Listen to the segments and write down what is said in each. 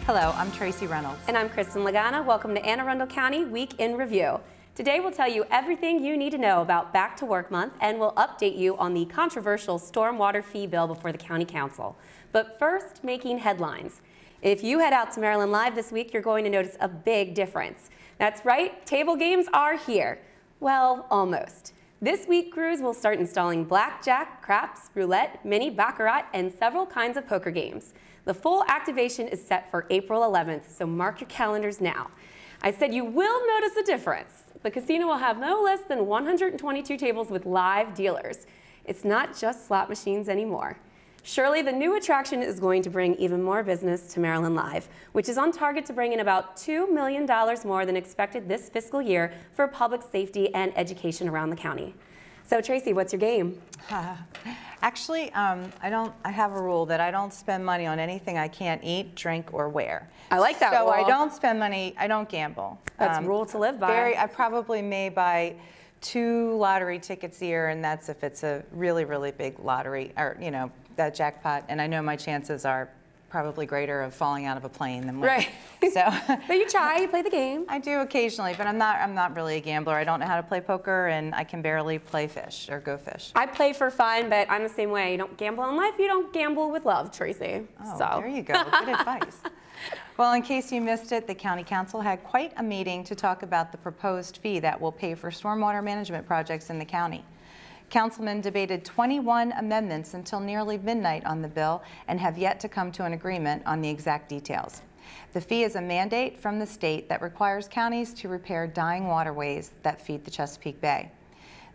Hello, I'm Tracie Reynolds. And I'm Kristin Lagana. Welcome to Anne Arundel County Week in Review. Today we'll tell you everything you need to know about Back to Work Month, and we'll update you on the controversial stormwater fee bill before the County Council. But first, making headlines. If you head out to Maryland Live this week, you're going to notice a big difference. That's right, table games are here. Well, almost. This week, crews will start installing blackjack, craps, roulette, mini baccarat, and several kinds of poker games. The full activation is set for April 11th, so mark your calendars now. I said you will notice a difference. The casino will have no less than 122 tables with live dealers. It's not just slot machines anymore. Surely the new attraction is going to bring even more business to Maryland Live, which is on target to bring in about $2 million more than expected this fiscal year for public safety and education around the county. So Tracie, what's your game? Actually, I have a rule that I don't spend money on anything I can't eat, drink, or wear. I like that rule. So I don't spend money, I don't gamble. That's a rule to live by. I probably may buy 2 lottery tickets a year, and that's if it's a really, really big lottery, or, you know, that jackpot. And I know my chances are probably greater of falling out of a plane than winning. Right. So, but you try, you play the game. I do occasionally, but I'm not really a gambler. I don't know how to play poker, and I can barely play fish or go fish. I play for fun, but I'm the same way. You don't gamble in life, you don't gamble with love, Tracie. Oh, so. There you go. Good advice. Well, in case you missed it, the County Council had quite a meeting to talk about the proposed fee that will pay for stormwater management projects in the county. Councilmen debated 21 amendments until nearly midnight on the bill and have yet to come to an agreement on the exact details. The fee is a mandate from the state that requires counties to repair dying waterways that feed the Chesapeake Bay.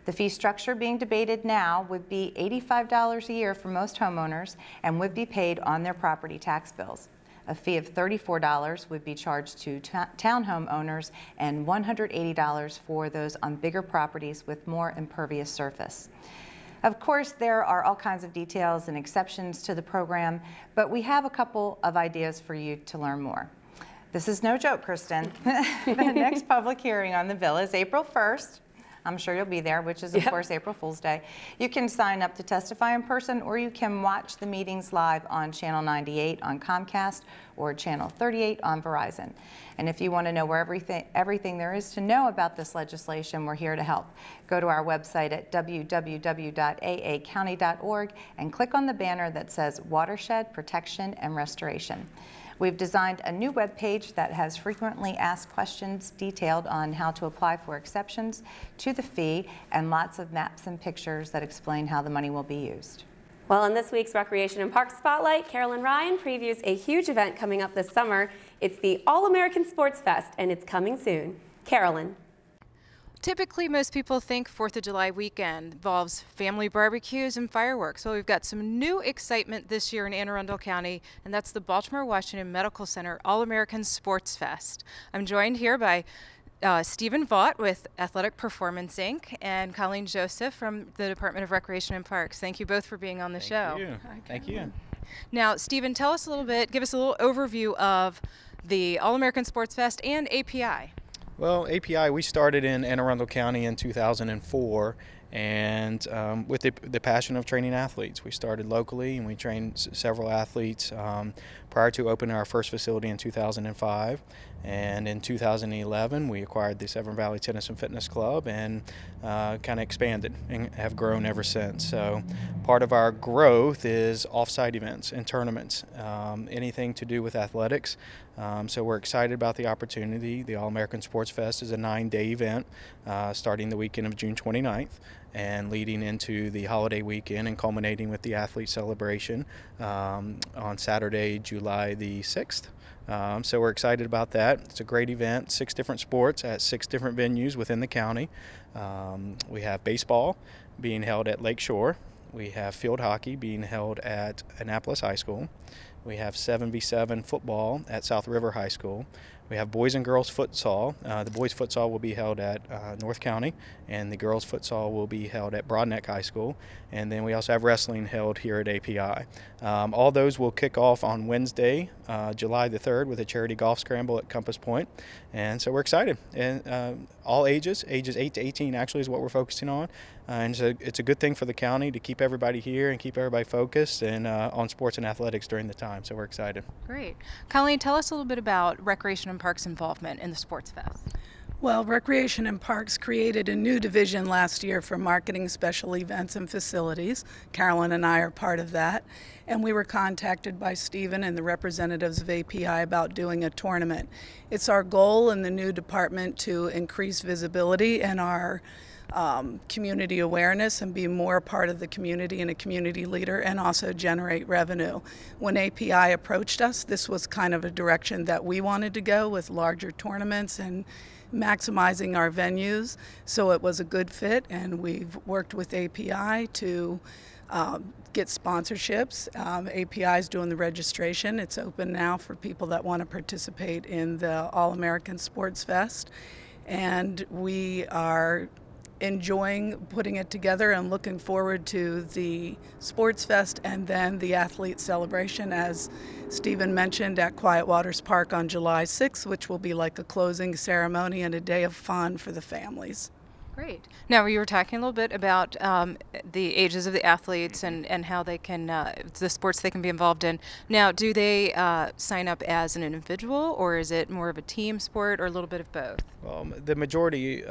The fee structure being debated now would be $85 a year for most homeowners and would be paid on their property tax bills. A fee of $34 would be charged to townhome owners and $180 for those on bigger properties with more impervious surface. Of course, there are all kinds of details and exceptions to the program, but we have a couple of ideas for you to learn more. This is no joke, Kristin. The next public hearing on the bill is April 1st. I'm sure you'll be there, which is, of course, April Fool's Day. You can sign up to testify in person, or you can watch the meetings live on Channel 98 on Comcast or Channel 38 on Verizon. And if you want to know where everything there is to know about this legislation, we're here to help. Go to our website at www.aacounty.org and click on the banner that says Watershed Protection and Restoration. We've designed a new web page that has frequently asked questions detailed on how to apply for exceptions to the fee and lots of maps and pictures that explain how the money will be used. Well, in this week's Recreation and Park Spotlight, Carolyn Ryan previews a huge event coming up this summer. It's the All-American Sports Fest, and it's coming soon. Carolyn. Typically, most people think 4th of July weekend involves family barbecues and fireworks. Well, we've got some new excitement this year in Anne Arundel County, and that's the Baltimore Washington Medical Center All-American Sports Fest. I'm joined here by Stephen Vaught with Athletic Performance, Inc., and Colleen Joseph from the Department of Recreation and Parks. Thank you both for being on the show. Thank you. Thank you. Now, Stephen, tell us a little bit, give us a little overview of the All-American Sports Fest and API. Well, API, we started in Anne Arundel County in 2004, and with the passion of training athletes. We started locally, and we trained several athletes prior to opening our first facility in 2005. And in 2011, we acquired the Severn Valley Tennis and Fitness Club and kind of expanded and have grown ever since. So part of our growth is off-site events and tournaments, anything to do with athletics. So we're excited about the opportunity. The All-American Sports Fest is a 9-day event starting the weekend of June 29th and leading into the holiday weekend and culminating with the athlete celebration on Saturday, July the 6th. So we're excited about that. It's a great event, 6 different sports at 6 different venues within the county. We have baseball being held at Lake Shore. We have field hockey being held at Annapolis High School. We have 7v7 football at South River High School. We have boys and girls futsal. The boys futsal will be held at North County, and the girls futsal will be held at Broadneck High School. And then we also have wrestling held here at API. All those will kick off on Wednesday, July the 3rd, with a charity golf scramble at Compass Point. And so we're excited. And all ages 8 to 18 actually is what we're focusing on. and so it's a good thing for the county to keep everybody here and keep everybody focused and on sports and athletics during the time. So we're excited. Great. Colleen, tell us a little bit about Recreation and Parks involvement in the Sports Fest. Well, Recreation and Parks created a new division last year for marketing special events and facilities. Carolyn and I are part of that. And we were contacted by Stephen and the representatives of API about doing a tournament. It's our goal in the new department to increase visibility and our community awareness and be more part of the community and a community leader, and also generate revenue. When API approached us, this was kind of a direction that we wanted to go, with larger tournaments and maximizing our venues. So it was a good fit, and we've worked with API to get sponsorships. API is doing the registration. It's open now for people that want to participate in the All-American Sports Fest. And we are enjoying putting it together and looking forward to the Sports Fest and then the athlete celebration, as Stephen mentioned, at Quiet Waters Park on July 6th, which will be like a closing ceremony and a day of fun for the families. Great. Now, you were talking a little bit about the ages of the athletes and how they can, the sports they can be involved in. Now, do they sign up as an individual, or is it more of a team sport, or a little bit of both? Well, the majority,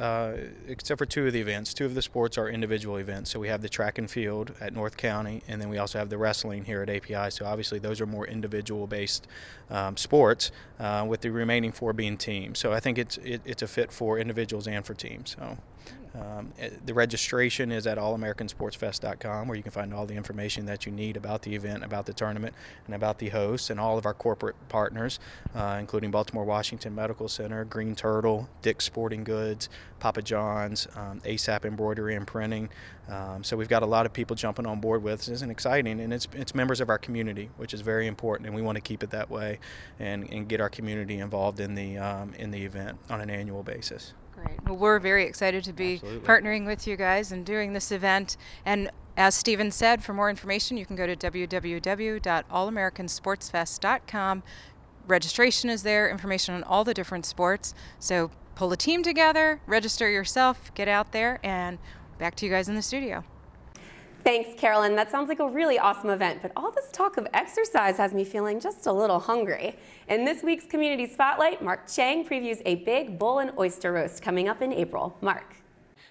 except for two of the events, two of the sports are individual events. So we have the track and field at North County, and then we also have the wrestling here at API. So obviously those are more individual-based sports, with the remaining four being teams. So I think it's a fit for individuals and for teams. So. The registration is at allamericansportsfest.com, where you can find all the information that you need about the event, about the tournament, and about the hosts and all of our corporate partners, including Baltimore Washington Medical Center, Green Turtle, Dick's Sporting Goods, Papa John's, ASAP Embroidery and Printing. So we've got a lot of people jumping on board with this, and exciting, and it's members of our community, which is very important, and we want to keep it that way and get our community involved in the event on an annual basis. Great. Well, we're very excited to be partnering with you guys and doing this event. And as Stephen said, for more information, you can go to www.allamericansportsfest.com. Registration is there, information on all the different sports. So pull a team together, register yourself, get out there, and back to you guys in the studio. Thanks, Carolyn. That sounds like a really awesome event, but all this talk of exercise has me feeling just a little hungry. In this week's Community Spotlight, Mark Chang previews a big bull and oyster roast coming up in April. Mark.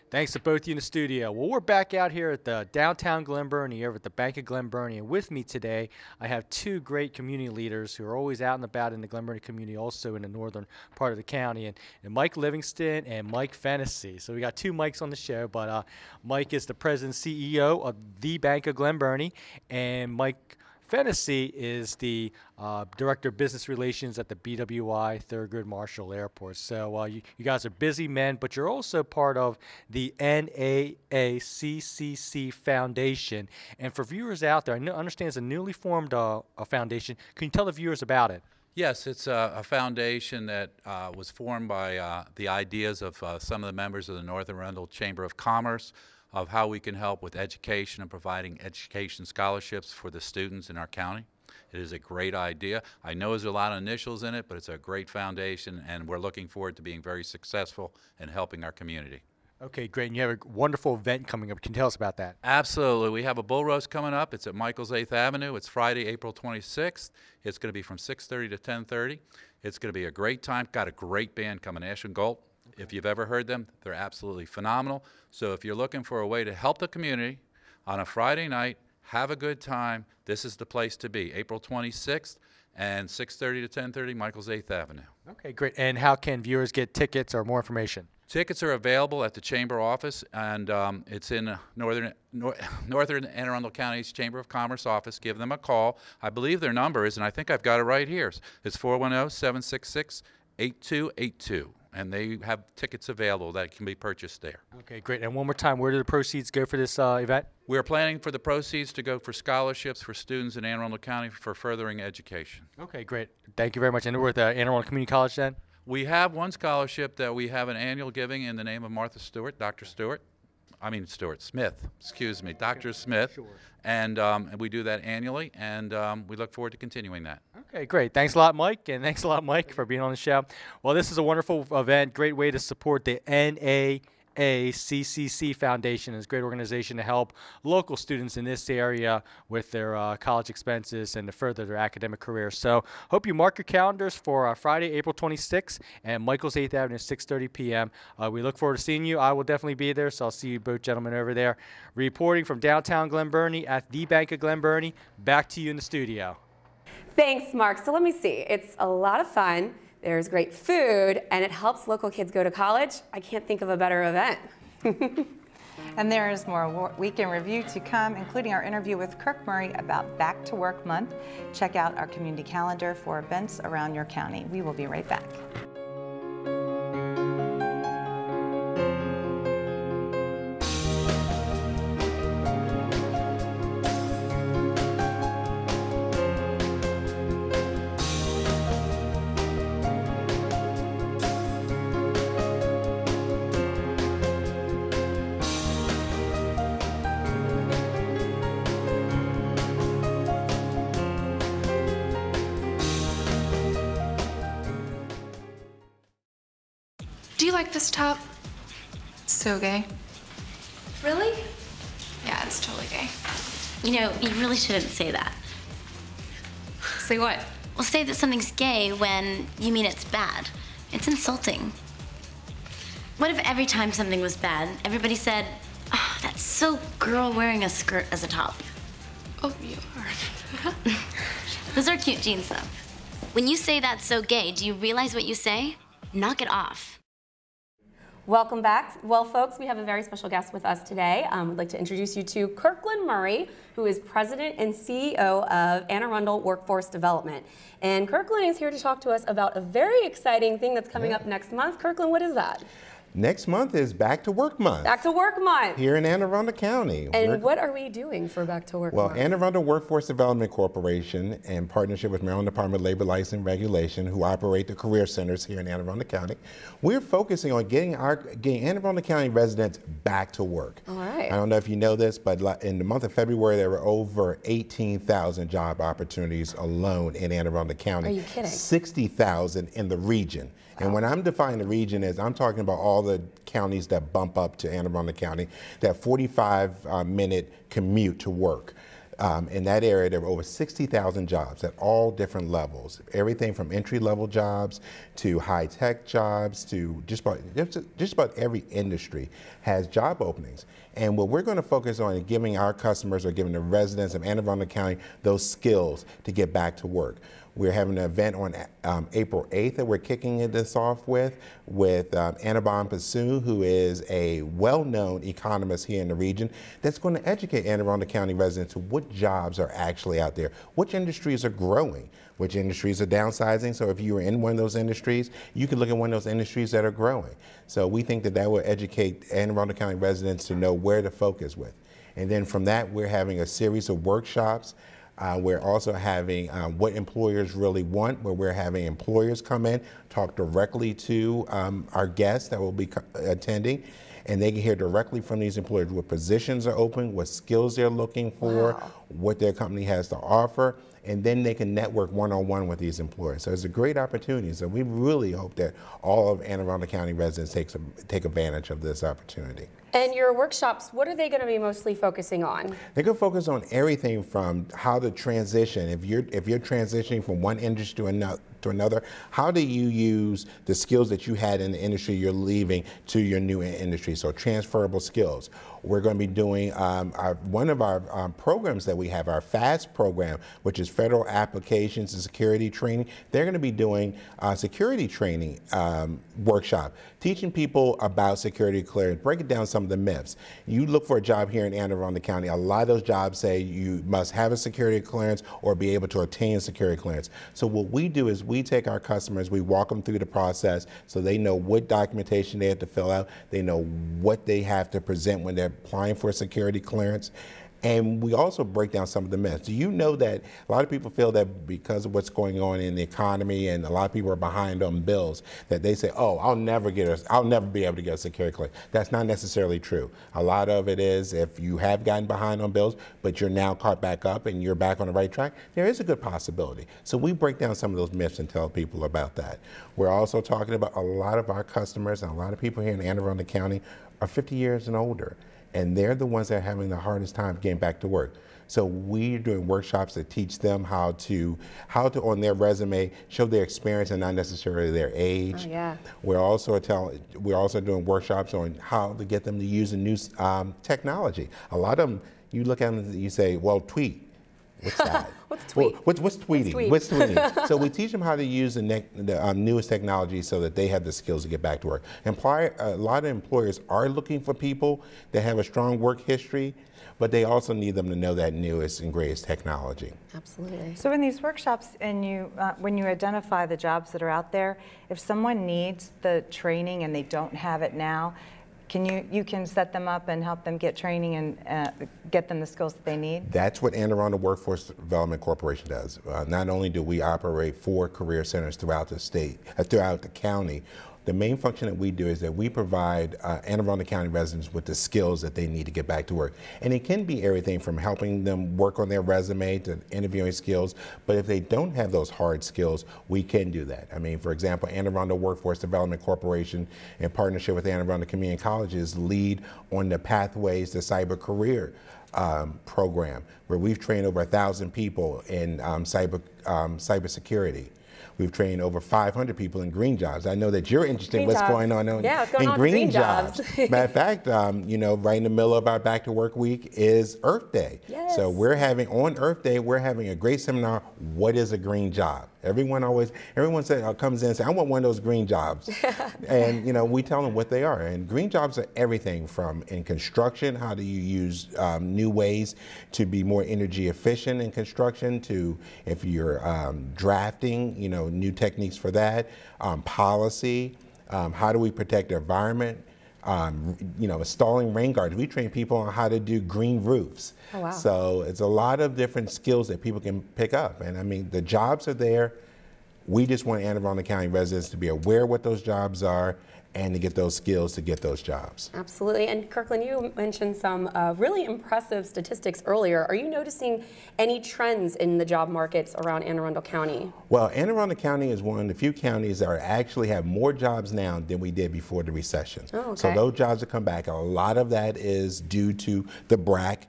Thanks to both of you in the studio. Well, we're back out here at the downtown Glen Burnie, over at the Bank of Glen Burnie, and with me today I have two great community leaders who are always out and about in the Glen Burnie community, also in the northern part of the county, and Mike Livingston and Mike Fennessy. So we got two Mikes on the show, but Mike is the president and CEO of the Bank of Glen Burnie, and Mike Fennessy is the Director of Business Relations at the BWI Thurgood Marshall Airport. So you guys are busy men, but you're also part of the NAACCC Foundation. And for viewers out there, I understand it's a newly formed a foundation. Can you tell the viewers about it? Yes, it's a foundation that was formed by the ideas of some of the members of the North Arundel Chamber of Commerce, of how we can help with education and providing education scholarships for the students in our county. It is a great idea. I know there's a lot of initials in it, but it's a great foundation, and we're looking forward to being very successful in helping our community. Okay, great. And you have a wonderful event coming up. Can you tell us about that? Absolutely. We have a bull roast coming up. It's at Michael's 8th Avenue. It's Friday, April 26th. It's going to be from 6:30 to 10:30. It's going to be a great time. Got a great band coming, Ash and Gold. If you've ever heard them, they're absolutely phenomenal. So if you're looking for a way to help the community on a Friday night, have a good time, this is the place to be. April 26th and 6:30 to 10:30, Michael's 8th Avenue. Okay, great. And how can viewers get tickets or more information? Tickets are available at the Chamber office, and it's in Northern Anne Arundel County's Chamber of Commerce office. Give them a call. I believe their number is, and I think I've got it right here, it's 410-766-8282. And they have tickets available that can be purchased there. Okay, great. And one more time, where do the proceeds go for this event? We're planning for the proceeds to go for scholarships for students in Anne Arundel County for furthering education. Okay, great. Thank you very much. And we're at the Anne Arundel Community College then? We have one scholarship that we have an annual giving in the name of Martha Stewart, Dr. Stewart. Smith, excuse me, Dr. Smith. Sure. And we do that annually, and we look forward to continuing that. Okay, great. Thanks a lot, Mike, and thanks a lot, Mike, for being on the show. Well, this is a wonderful event, great way to support the NAACCC NAACCC Foundation is a great organization to help local students in this area with their college expenses and to further their academic career. So hope you mark your calendars for Friday, April 26th at Michael's 8th Avenue, 6:30 p.m. We look forward to seeing you. I will definitely be there, so I'll see you both gentlemen over there. Reporting from downtown Glen Burnie at the Bank of Glen Burnie, back to you in the studio. Thanks, Mark. So let me see. It's a lot of fun. There's great food, and it helps local kids go to college. I can't think of a better event. And there is more weekend review to come, including our interview with Kirkland Murray about Back to Work Month. Check out our community calendar for events around your county. We will be right back. Do you like this top? It's so gay. Really? Yeah, it's totally gay. You know, you really shouldn't say that. Say what? Well, say that something's gay when you mean it's bad. It's insulting. What if every time something was bad, everybody said, "Oh, that's so girl wearing a skirt as a top"? Oh, you are. Those are cute jeans, though. When you say that's so gay, do you realize what you say? Knock it off. Welcome back. Well, folks, we have a very special guest with us today. We'd like to introduce you to Kirkland Murray, who is President and CEO of Anne Arundel Workforce Development. And Kirkland is here to talk to us about a very exciting thing that's coming up next month. Kirkland, what is that? Next month is Back to Work Month. Back to Work Month. Here in Anne Arundel County. And what are we doing for Back to Work Month? Well, Anne Arundel Workforce Development Corporation, in partnership with Maryland Department of Labor License and Regulation, who operate the career centers here in Anne Arundel County, we're focusing on getting Anne Arundel County residents back to work. All right. I don't know if you know this, but in the month of February, there were over 18,000 job opportunities alone in Anne Arundel County. Are you kidding? 60,000 in the region. And when I'm defining the region is, I'm talking about all the counties that bump up to Anne Arundel County, that 45-minute commute to work. In that area, there were over 60,000 jobs at all different levels. Everything from entry-level jobs to high-tech jobs to just about every industry has job openings. And what we're going to focus on is giving our customers or giving the residents of Anne Arundel County those skills to get back to work. We're having an event on April 8th that we're kicking this off with Annabon Pasu, who is a well-known economist here in the region that's going to educate Anne Arundel County residents to what jobs are actually out there, which industries are growing, which industries are downsizing. So if you are in one of those industries, you can look at one of those industries that are growing. So we think that will educate Anne Arundel County residents to know where to focus with. And then from that, we're having a series of workshops. We're also having what employers really want, where we're having employers come in, talk directly to our guests that will be attending, and they can hear directly from these employers what positions are open, what skills they're looking for, what their company has to offer, and then they can network one-on-one with these employers. So it's a great opportunity. So we really hope that all of Anne Arundel County residents take advantage of this opportunity. And your workshops, what are they going to be mostly focusing on? They're going to focus on everything from how to transition. If you're transitioning from one industry to another, how do you use the skills that you had in the industry you're leaving to your new industry? So transferable skills. We're going to be doing one of our programs that we have, our FAST program, which is Federal Applications and Security Training. They're going to be doing a security training workshop, teaching people about security clearance, breaking down some of the myths. You look for a job here in Anne Arundel County, a lot of those jobs say you must have a security clearance or be able to obtain a security clearance. So what we do is we take our customers, we walk them through the process so they know what documentation they have to fill out, they know what they have to present when they're applying for a security clearance. And we also break down some of the myths. Do you know that a lot of people feel that because of what's going on in the economy and a lot of people are behind on bills, that they say, oh, I'll never be able to get a security clearance. That's not necessarily true. A lot of it is if you have gotten behind on bills, but you're now caught back up and you're back on the right track, there is a good possibility. So we break down some of those myths and tell people about that. We're also talking about a lot of our customers and a lot of people here in Anne Arundel County are 50 years and older. And they're the ones that are having the hardest time getting back to work. So we're doing workshops that teach them how to on their resume show their experience and not necessarily their age. Oh, yeah. We're also doing workshops on how to get them to use a new technology. A lot of them, you look at them and you say, well, tweet. What's that? What's tweet? Well, what's tweeting? What's tweeting? So we teach them how to use the newest technology so that they have the skills to get back to work. A lot of employers are looking for people that have a strong work history, but they also need them to know that newest and greatest technology. Absolutely. So in these workshops, and when you identify the jobs that are out there, if someone needs the training and they don't have it now, you can set them up and help them get training and get them the skills that they need? That's what Anne Arundel Workforce Development Corporation does. Not only do we operate 4 career centers throughout the state, throughout the county, the main function that we do is that we provide Anne Arundel County residents with the skills that they need to get back to work. And it can be everything from helping them work on their resume to interviewing skills, but if they don't have those hard skills, we can do that. I mean, for example, Anne Arundel Workforce Development Corporation, in partnership with Anne Arundel Community Colleges, lead on the Pathways to Cyber Career program, where we've trained over 1,000 people in cybersecurity. We've trained over 500 people in green jobs. I know that you're interested in what's going on in green jobs. Matter of fact, you know, right in the middle of our Back to Work Week is Earth Day. Yes. So on Earth Day, we're having a great seminar, What is a Green Job? Everyone comes in and says, I want one of those green jobs. And, you know, we tell them what they are. And green jobs are everything from in construction, how do you use new ways to be more energy efficient in construction, to if you're drafting, you know, new techniques for that, policy, how do we protect the environment, you know, installing rain gardens. We train people on how to do green roofs. Oh, wow. So it's a lot of different skills that people can pick up. And I mean, the jobs are there. We just want Anne Arundel County residents to be aware of what those jobs are and to get those skills to get those jobs. Absolutely. And Kirkland, you mentioned some really impressive statistics earlier. Are you noticing any trends in the job markets around Anne Arundel County? Well, Anne Arundel County is one of the few counties that actually have more jobs now than we did before the recession. Oh, okay. So those jobs have come back. A lot of that is due to the BRAC.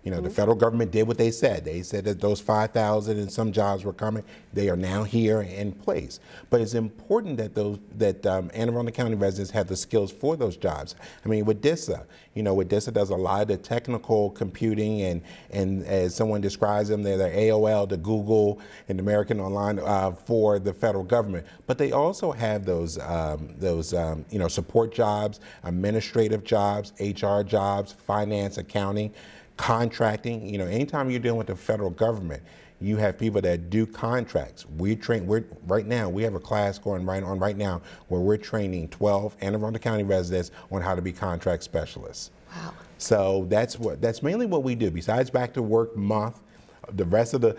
You know, the federal government did what they said. They said that those 5,000 and some jobs were coming. They are now here in place. But it's important that Anne Arundel County residents have the skills for those jobs. I mean, with DISA, you know, does a lot of the technical computing, and as someone describes them, they're the AOL, the Google, and American Online for the federal government. But they also have those you know, support jobs, administrative jobs, HR jobs, finance, accounting, contracting. You know, anytime you're dealing with the federal government, you have people that do contracts. Right now, we have a class going right now where we're training 12 Anne Arundel County residents on how to be contract specialists. Wow. So that's mainly what we do. Besides Back to Work Month, the rest of the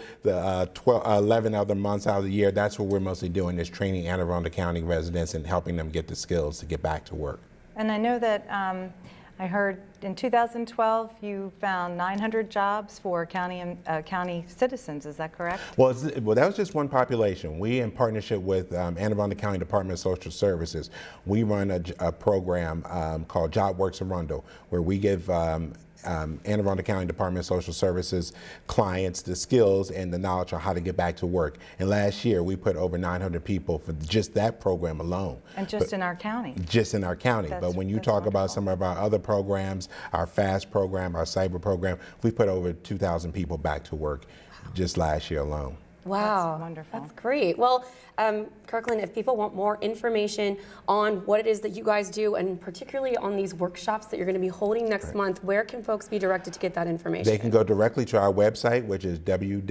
11 other months out of the year, that's what we're mostly doing, is training Anne Arundel County residents and helping them get the skills to get back to work. And I know that I heard in 2012 you found 900 jobs for county citizens. Is that correct? Well, that was just one population. We, in partnership with Anne Arundel County Department of Social Services, we run a program called Job Works Arundel, where we give Anne Arundel County Department of Social Services clients the skills and the knowledge on how to get back to work. And last year, we put over 900 people for just that program alone. And just in our county? Just in our county. But when you talk about some of our other programs, our FAST program, our cyber program, we put over 2,000 people back to work just last year alone. Wow, That's wonderful. That's great. Well, Kirkland, if people want more information on what it is that you guys do, and particularly on these workshops that you're going to be holding next month, where can folks be directed to get that information? They can go directly to our website, which is www.aawdc.org,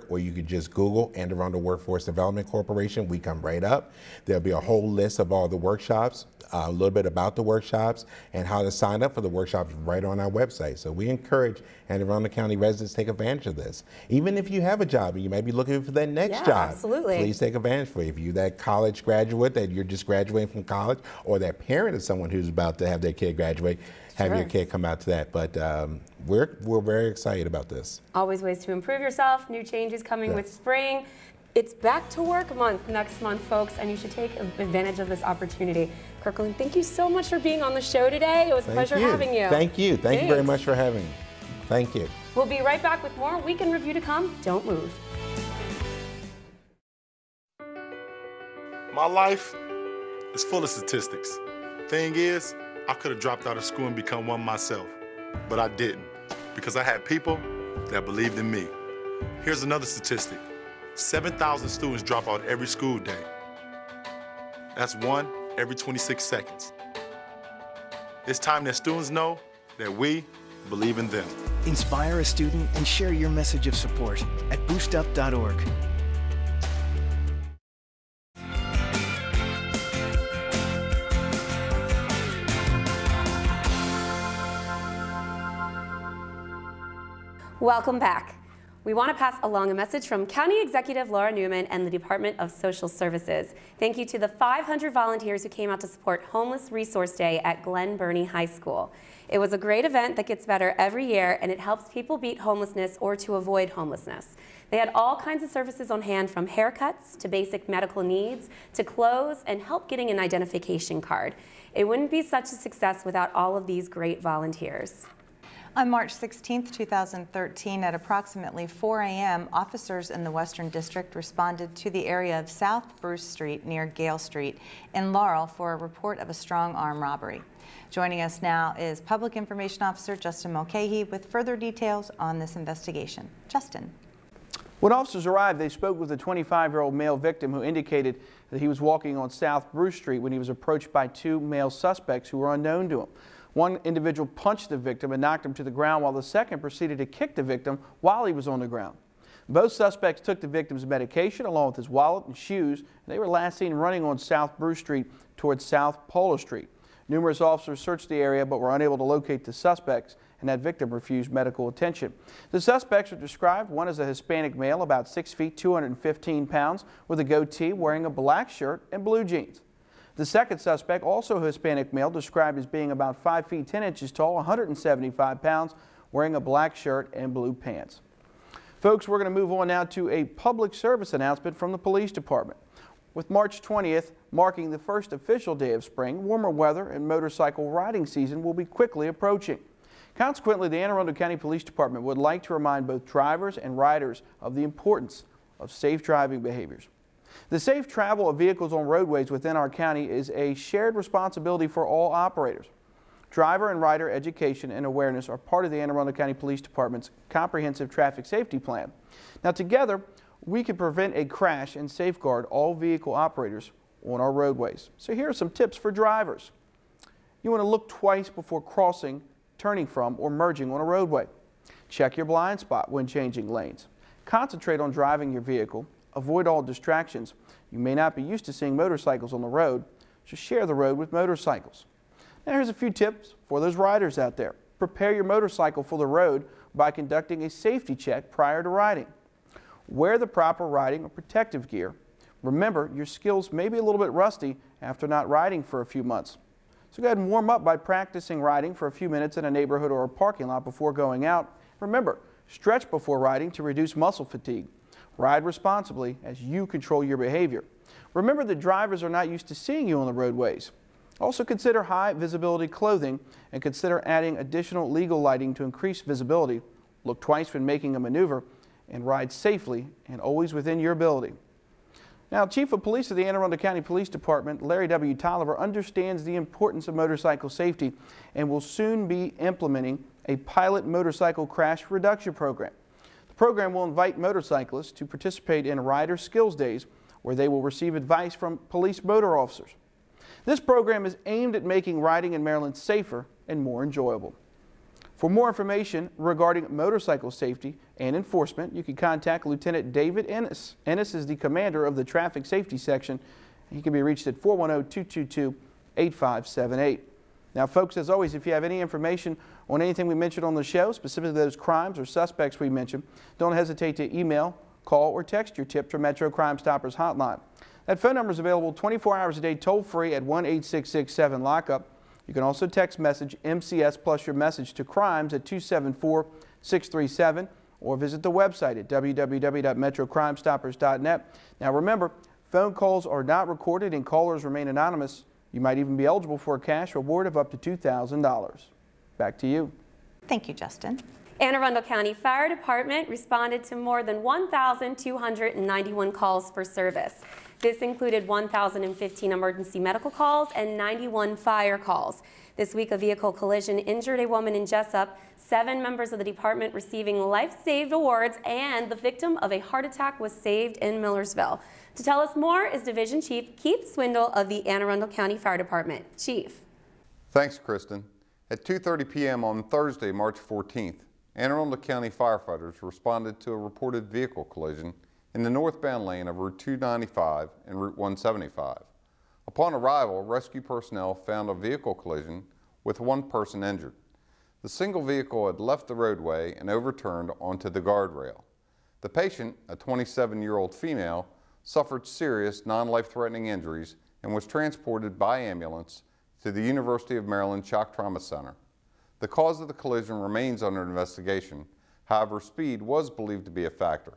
or you can just Google Anne Arundel Workforce Development Corporation. We come right up. There'll be a whole list of all the workshops, a little bit about the workshops, and how to sign up for the workshops right on our website. So we encourage Anne Arundel County residents to take advantage of this. Even if you have a job and you may be looking for that next job, absolutely. Please take advantage for it. If you're that college graduate, that you're just graduating from college, or that parent of someone who's about to have their kid graduate, have your kid come out to that. But we're very excited about this. Always ways to improve yourself, new changes coming with spring. It's back to work month next month, folks, and you should take advantage of this opportunity. Kirkland, thank you so much for being on the show today. It was a pleasure having you. Thank you. Thank you very much for having me. Thank you. We'll be right back with more Weekend Review to come. Don't move. My life is full of statistics. Thing is, I could have dropped out of school and become one myself, but I didn't, because I had people that believed in me. Here's another statistic. 7,000 students drop out every school day. That's one every 26 seconds. It's time that students know that we believe in them. Inspire a student and share your message of support at boostup.org. Welcome back. We want to pass along a message from County Executive Laura Neuman and the Department of Social Services. Thank you to the 500 volunteers who came out to support Homeless Resource Day at Glen Burnie High School. It was a great event that gets better every year, and it helps people beat homelessness or to avoid homelessness. They had all kinds of services on hand, from haircuts to basic medical needs to clothes and help getting an identification card. It wouldn't be such a success without all of these great volunteers. On March 16, 2013, at approximately 4 a.m., officers in the Western District responded to the area of South Bruce Street near Gale Street in Laurel for a report of a strong arm robbery. Joining us now is Public Information Officer Justin Mulcahy with further details on this investigation. Justin. When officers arrived, they spoke with a 25-year-old male victim who indicated that he was walking on South Bruce Street when he was approached by two male suspects who were unknown to him. One individual punched the victim and knocked him to the ground, while the second proceeded to kick the victim while he was on the ground. Both suspects took the victim's medication along with his wallet and shoes, and they were last seen running on South Bruce Street towards South Polo Street. Numerous officers searched the area but were unable to locate the suspects, and that victim refused medical attention. The suspects were described, one as a Hispanic male, about 6 feet, 215 pounds, with a goatee, wearing a black shirt and blue jeans. The second suspect, also a Hispanic male, described as being about 5 feet 10 inches tall, 175 pounds, wearing a black shirt and blue pants. Folks, we're going to move on now to a public service announcement from the police department. With March 20th marking the first official day of spring, warmer weather and motorcycle riding season will be quickly approaching. Consequently, the Anne Arundel County Police Department would like to remind both drivers and riders of the importance of safe driving behaviors. The safe travel of vehicles on roadways within our county is a shared responsibility for all operators. Driver and rider education and awareness are part of the Anne Arundel County Police Department's comprehensive traffic safety plan. Now, together, we can prevent a crash and safeguard all vehicle operators on our roadways. So here are some tips for drivers. You want to look twice before crossing, turning from, or merging on a roadway. Check your blind spot when changing lanes. Concentrate on driving your vehicle. Avoid all distractions. You may not be used to seeing motorcycles on the road, so share the road with motorcycles. Now here's a few tips for those riders out there. Prepare your motorcycle for the road by conducting a safety check prior to riding. Wear the proper riding or protective gear. Remember, your skills may be a little bit rusty after not riding for a few months. So go ahead and warm up by practicing riding for a few minutes in a neighborhood or a parking lot before going out. Remember, stretch before riding to reduce muscle fatigue. Ride responsibly as you control your behavior. Remember that drivers are not used to seeing you on the roadways. Also consider high visibility clothing and consider adding additional legal lighting to increase visibility. Look twice when making a maneuver and ride safely and always within your ability. Now, Chief of Police of the Anne Arundel County Police Department, Larry W. Tolliver, understands the importance of motorcycle safety and will soon be implementing a pilot motorcycle crash reduction program. The program will invite motorcyclists to participate in Rider Skills Days, where they will receive advice from police motor officers. This program is aimed at making riding in Maryland safer and more enjoyable. For more information regarding motorcycle safety and enforcement, you can contact Lieutenant David Ennis. Ennis is the commander of the Traffic Safety Section. He can be reached at 410-222-8578. Now, folks, as always, if you have any information on anything we mentioned on the show, specifically those crimes or suspects we mentioned, don't hesitate to email, call, or text your tip to Metro Crime Stoppers hotline. That phone number is available 24 hours a day, toll-free at 1-866-7-LOCK-UP. You can also text message MCS plus your message to crimes at 274-637 or visit the website at www.metrocrimestoppers.net. Now remember, phone calls are not recorded and callers remain anonymous. You might even be eligible for a cash reward of up to $2,000. Back to you. Thank you, Justin. Anne Arundel County Fire Department responded to more than 1,291 calls for service. This included 1,015 emergency medical calls and 91 fire calls. This week, a vehicle collision injured a woman in Jessup, 7 members of the department receiving life-saved awards, and the victim of a heart attack was saved in Millersville. To tell us more is Division Chief Keith Swindle of the Anne Arundel County Fire Department. Chief. Thanks, Kristen. At 2:30 p.m. on Thursday, March 14th, Anne Arundel County firefighters responded to a reported vehicle collision in the northbound lane of Route 295 and Route 175. Upon arrival, rescue personnel found a vehicle collision with 1 person injured. The single vehicle had left the roadway and overturned onto the guardrail. The patient, a 27-year-old female, suffered serious non-life-threatening injuries and was transported by ambulance to the University of Maryland Shock Trauma Center. The cause of the collision remains under investigation. However, speed was believed to be a factor.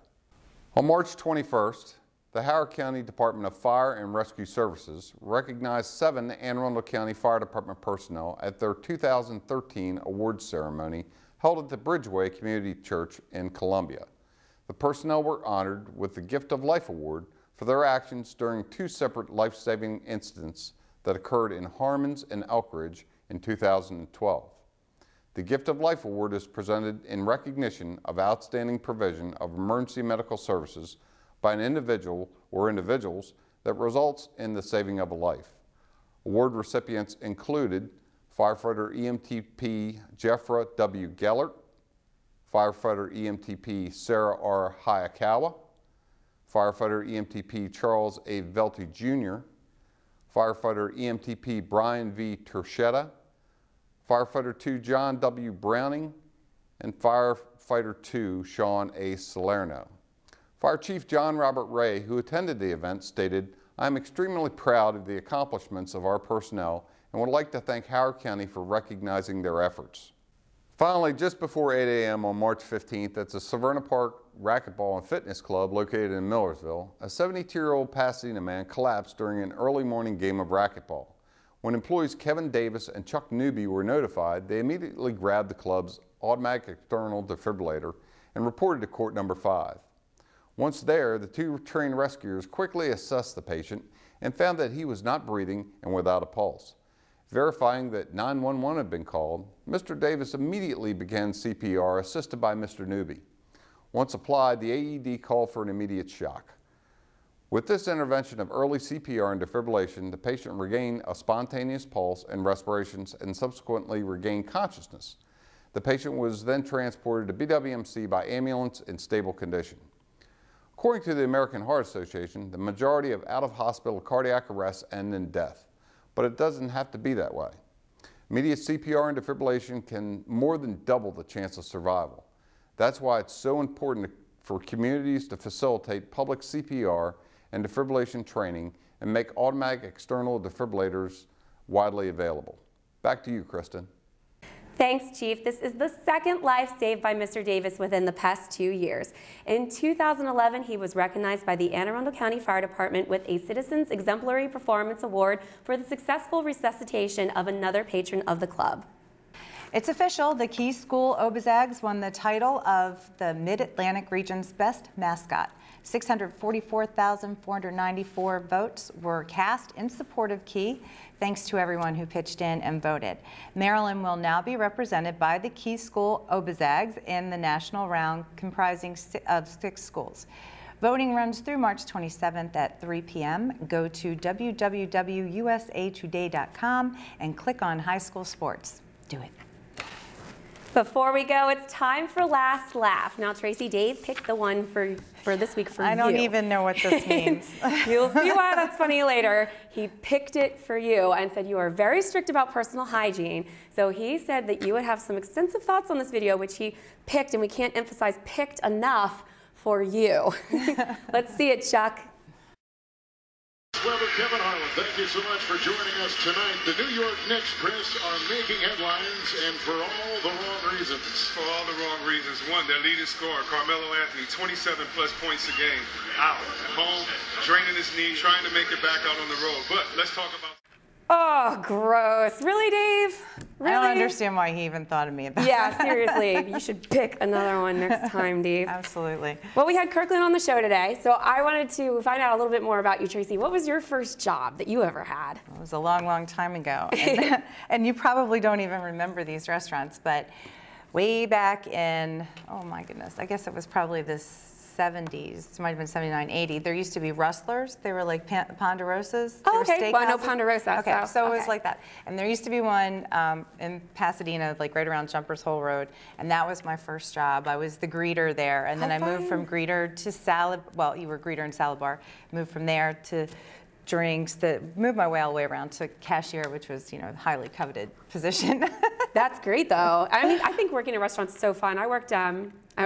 On March 21st, the Howard County Department of Fire and Rescue Services recognized 7 Anne Arundel County Fire Department personnel at their 2013 awards ceremony held at the Bridgeway Community Church in Columbia. The personnel were honored with the Gift of Life Award for their actions during 2 separate life-saving incidents that occurred in Harmons and Elkridge in 2012. The Gift of Life Award is presented in recognition of outstanding provision of emergency medical services by an individual or individuals that results in the saving of a life. Award recipients included firefighter EMTP Jeffra W. Gellert, firefighter EMTP Sarah R. Hayakawa, firefighter EMTP Charles A. Velty Jr., firefighter EMTP Brian V. Terchetta, firefighter 2 John W. Browning, and firefighter 2 Sean A. Salerno. Fire Chief John Robert Ray, who attended the event, stated, "I am extremely proud of the accomplishments of our personnel and would like to thank Howard County for recognizing their efforts." Finally, just before 8 a.m. on March 15th, at the Severna Park Racquetball and Fitness Club located in Millersville, a 72-year-old Pasadena man collapsed during an early morning game of racquetball. When employees Kevin Davis and Chuck Newby were notified, they immediately grabbed the club's automatic external defibrillator and reported to court number 5. Once there, the 2 trained rescuers quickly assessed the patient and found that he was not breathing and without a pulse. Verifying that 911 had been called, Mr. Davis immediately began CPR assisted by Mr. Newby. Once applied, the AED called for an immediate shock. With this intervention of early CPR and defibrillation, the patient regained a spontaneous pulse and respirations and subsequently regained consciousness. The patient was then transported to BWMC by ambulance in stable condition. According to the American Heart Association, the majority of out-of-hospital cardiac arrests end in death, but it doesn't have to be that way. Immediate CPR and defibrillation can more than double the chance of survival. That's why it's so important for communities to facilitate public CPR and defibrillation training and make automatic external defibrillators widely available. Back to you, Kristen. Thanks, Chief. This is the 2nd life saved by Mr. Davis within the past 2 years. In 2011, he was recognized by the Anne Arundel County Fire Department with a Citizens Exemplary Performance Award for the successful resuscitation of another patron of the club. It's official, the Key School Obezags won the title of the Mid-Atlantic region's best mascot. 644,494 votes were cast in support of Key, thanks to everyone who pitched in and voted. Maryland will now be represented by the Key School Obezags in the national round comprising of 6 schools. Voting runs through March 27th at 3 p.m. Go to www.usatoday.com and click on high school sports. Do it. Before we go, it's time for Last Laugh. Now, Tracie, Dave picked the one for this week for you. I don't even know what this means. You'll see why that's funny later. He picked it for you and said you are very strict about personal hygiene. So he said that you would have some extensive thoughts on this video, which he picked, and we can't emphasize picked enough for you. Let's see it, Chuck. Well, Kevin Harlan, thank you so much for joining us tonight. The New York Knicks, Chris, are making headlines, and for all the wrong reasons. For all the wrong reasons. One, their leading scorer, Carmelo Anthony, 27-plus points a game. Out at home, draining his knee, trying to make it back out on the road. But let's talk about... Oh, gross. Really, Dave? Really? I don't understand why he even thought of me about Yeah, that. seriously. You should pick another one next time, Dave. Absolutely. Well, we had Kirkland on the show today, so I wanted to find out a little bit more about you, Tracie. What was your first job that you ever had? It was a long, long time ago. And you probably don't even remember these restaurants, but way back in, oh my goodness, I guess it was probably the 70s, it might have been 79, 80, there used to be rustlers. They were like Ponderosas. Oh, okay. Well, I know steakhouses. Ponderosa. Okay, so it was okay. like that. And there used to be one in Pasadena, like right around Jumpers Hole Road, and that was my first job. I was the greeter there, and then I moved from greeter to salad, well, you were greeter and salad bar, moved from there to drinks, moved my way all the way around to cashier, which was, you know, a highly coveted position. That's great, though. I mean, I think working in restaurants is so fun. I worked at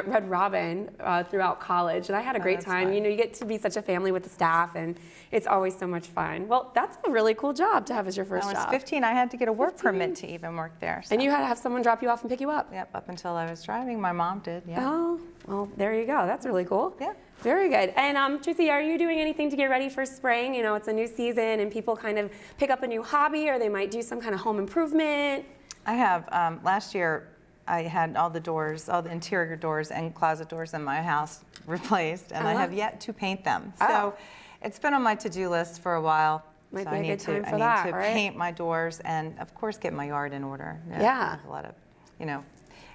Red Robin throughout college, and I had a great time. Fun. You know, you get to be such a family with the staff, and it's always so much fun. Well, that's a really cool job to have as your first job. I was 15. I had to get a work permit to even work there. So. And you had to have someone drop you off and pick you up? Yep, up until I was driving. My mom did, yeah. Oh, well, there you go. That's really cool. Yeah. Very good. And Tracie, are you doing anything to get ready for spring? You know, it's a new season, and people kind of pick up a new hobby, or they might do some kind of home improvement. I have. Last year, I had all the doors, all the interior doors and closet doors in my house replaced, and I have yet to paint them. So it's been on my to-do list for a while. Might so be I a need good time to, for I that, need to right? paint my doors and, of course, get my yard in order. Yeah. I have a lot of, you know,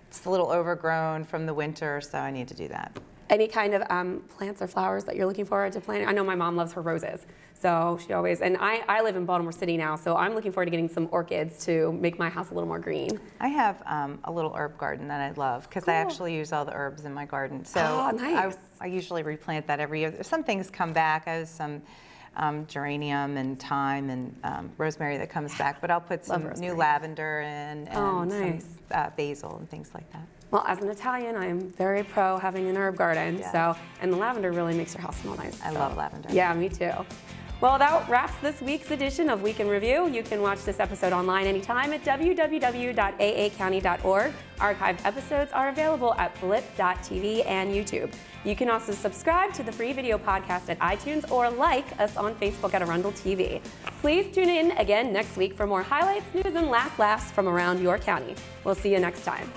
it's a little overgrown from the winter, so I need to do that. Any kind of plants or flowers that you're looking forward to planting? I know my mom loves her roses, so she always, and I live in Baltimore City now, so I'm looking forward to getting some orchids to make my house a little more green. I have a little herb garden that I love because I actually use all the herbs in my garden. So nice. I usually replant that every year. Some things come back. I have some geranium and thyme and rosemary that comes back, but I'll put some new lavender in and some basil and things like that. Well, as an Italian, I'm very pro having an herb garden. Yeah. So, and the lavender really makes your house smell nice. I love lavender. Yeah, me too. Well, that wraps this week's edition of Week in Review. You can watch this episode online anytime at www.aacounty.org. Archived episodes are available at blip.tv and YouTube. You can also subscribe to the free video podcast at iTunes or like us on Facebook at Arundel TV. Please tune in again next week for more highlights, news, and last laughs from around your county. We'll see you next time.